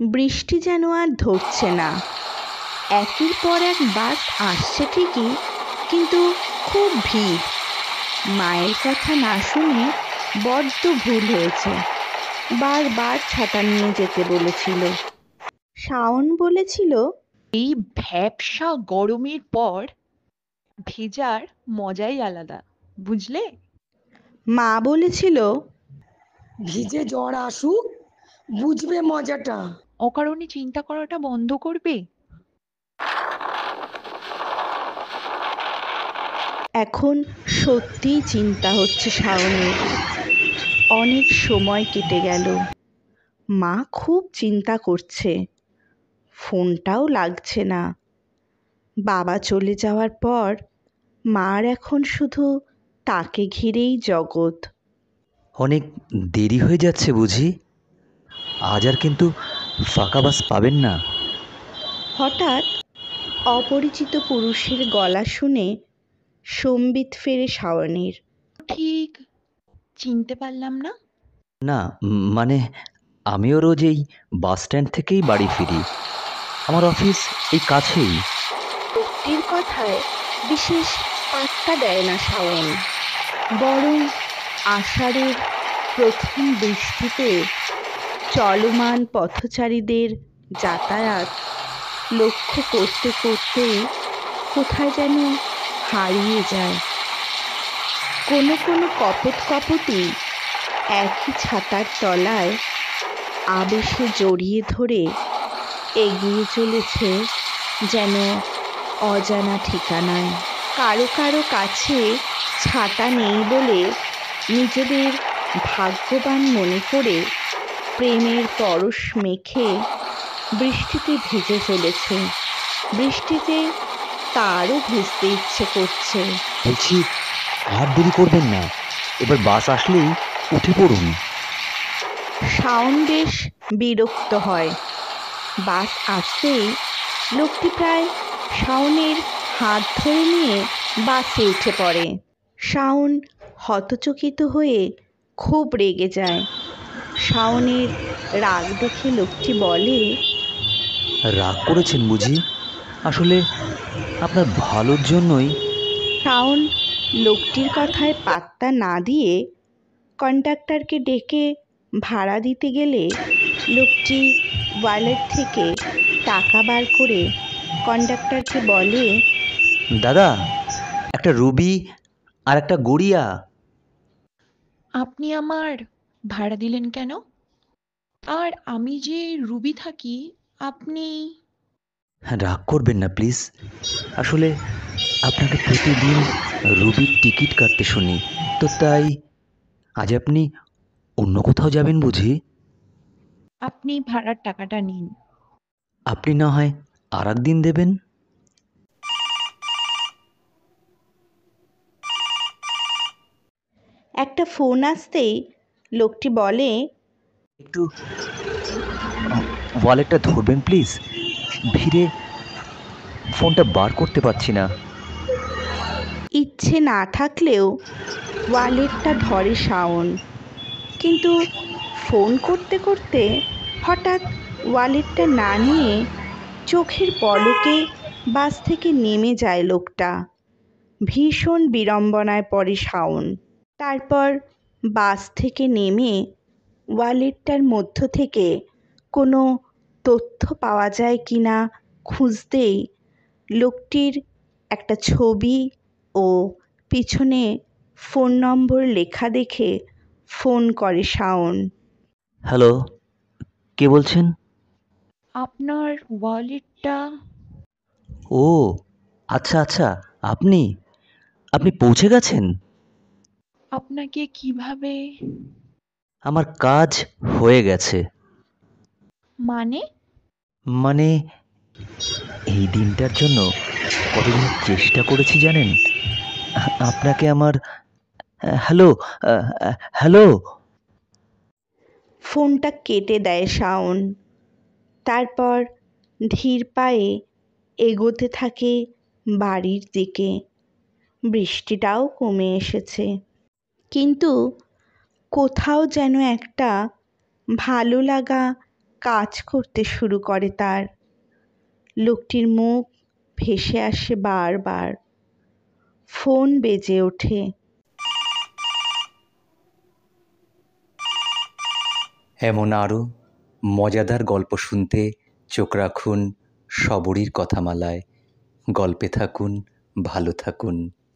বৃষ্টি যেন আর ধরছে না। একের পর এক বাস আসছে ঠিকই, কিন্তু খুব ভিড়। মায়ের কথা না শুনে বড্ড ভুল হয়েছে। বারবার ছাতা নিয়ে যেতে বলেছিল। শাওন বলেছিল, এই ভ্যাপসা গরমের পর ভেজার মজাই আলাদা, বুঝলে? মা বলেছিল, ভিজে জ্বর আসুক, বুঝবে মজাটা। অকারণে চিন্তা করাটা বন্ধ করবে। এখন সত্যিই চিন্তা হচ্ছে শাওনের। অনেক সময় কেটে গেল। মা খুব চিন্তা করছে। ফোনটাও লাগছে না। বাবা চলে যাওয়ার পর মার এখন শুধু তাকে ঘিরেই জগৎ। অনেক দেরি হয়ে যাচ্ছে বুঝি? আজ আর কিন্তু ফাঁকা বাস পাবেন না। হঠাৎ অপরিচিত পুরুষের গলা শুনে সম্বিত ফেরে শাওনের। ঠিক চিনতে পারলাম না। না, মানে আমিও রোজ এই বাস স্ট্যান্ড থেকেই বাড়ি ফিরি। আমার অফিস এই কাছেই। লোকটির কথায় বিশেষ পাত্তা দেয় না শাওন, বরং আষাঢ়ের প্রথম বৃষ্টিতে চলমান পথচারীদের যাতায়াত লক্ষ্য করতে করতে কোথায় যেন হারিয়ে যায়। কোনো কোনো কপোতি একই ছাতার তলায় আবেশে জড়িয়ে ধরে এগিয়ে চলেছে যেন অজানা ঠিকানায়। কারো কারো কাছে ছাতা নেই বলে নিজেদের ভাগ্যবান মনে করে প্রেমের পরশ মেখে বৃষ্টিতে ভিজে চলেছে। বৃষ্টিতে তারও ভিজতে ইচ্ছে করছে। বলছি, আর দেরি করবেন না, এবার বাস আসলেই উঠে পড়ুন। শাওন বেশ বিরক্ত হয়। বাস আসতেই লোকটি প্রায় শাওনের হাত ধরে নিয়ে বাসে উঠে পড়ে। শাওন হতচকিত হয়ে খুব রেগে যায়। শাওনের রাগ দেখে লোকটি বলে, রাগ করেছেন বুঝি? আসলে আপনার ভালোর জন্যই। শাওন লোকটির কথায় পাত্তা না দিয়ে কন্ডাক্টরকে ডেকে ভাড়া দিতে গেলে লোকটি ওয়ালেট থেকে টাকা বার করে কন্ডাক্টরকে বলে, দাদা, একটা রুবি আর একটা গড়িয়া। আপনি আমার ভাড়া দিলেন কেন? আর আমি যে রুবি থাকি, আপনি... রাগ করবেন না প্লিজ। আসলে আপনাকে প্রতিদিন রুবির টিকিট কাটতে শুনি, তো তাই আজ আপনি অন্য কোথাও যাবেন বুঝি? আপনি ভাড়ার টাকাটা নিন। আপনি না হয় আর একদিন দেবেন। একটা ফোন আসতেই লোকটি বলে, একটু ওয়ালেটটা ধরবেন প্লিজ, ভিড়ে ফোনটা বার করতে পারছি না। ইচ্ছে না থাকলেও ওয়ালেটটা ধরে শাওন। কিন্তু ফোন করতে করতে হঠাৎ ওয়ালেটটা না নিয়ে চোখের পলকে বাস থেকে নেমে যায় লোকটা। ভীষণ বিড়ম্বনায় পড়ে শাওন। তারপর বাস থেকে নেমে ওয়ালেটটার মধ্য থেকে কোনো তথ্য পাওয়া যায় কি না খুঁজতেই লোকটির একটা ছবি ও পিছনে ফোন নম্বর লেখা দেখে ফোন করে শাওন। হ্যালো, কে বলছেন? আপনার ওয়ালেটটা... ও আচ্ছা আচ্ছা, আপনি আপনি পৌঁছে গেছেন? আপনাকে কিভাবে... আমার কাজ হয়ে গেছে। মানে? মানে এই দিনটার জন্য কতদিন চেষ্টা করেছি জানেন? আপনাকে আমার... হ্যালো, হ্যালো। ফোনটা কেটে দেয় শাওন। তারপর ধীর পায়ে এগোতে থাকে বাড়ির দিকে। বৃষ্টিটাও কমে এসেছে, কিন্তু কোথাও যেন একটা ভালো লাগা কাজ করতে শুরু করে তার। লোকটির মুখ ভেসে আসে বারবার। ফোন বেজে ওঠে। এমন আরও মজাদার গল্প শুনতে চোখ রাখুন সবরীর কথামালায়। গল্পে থাকুন, ভালো থাকুন।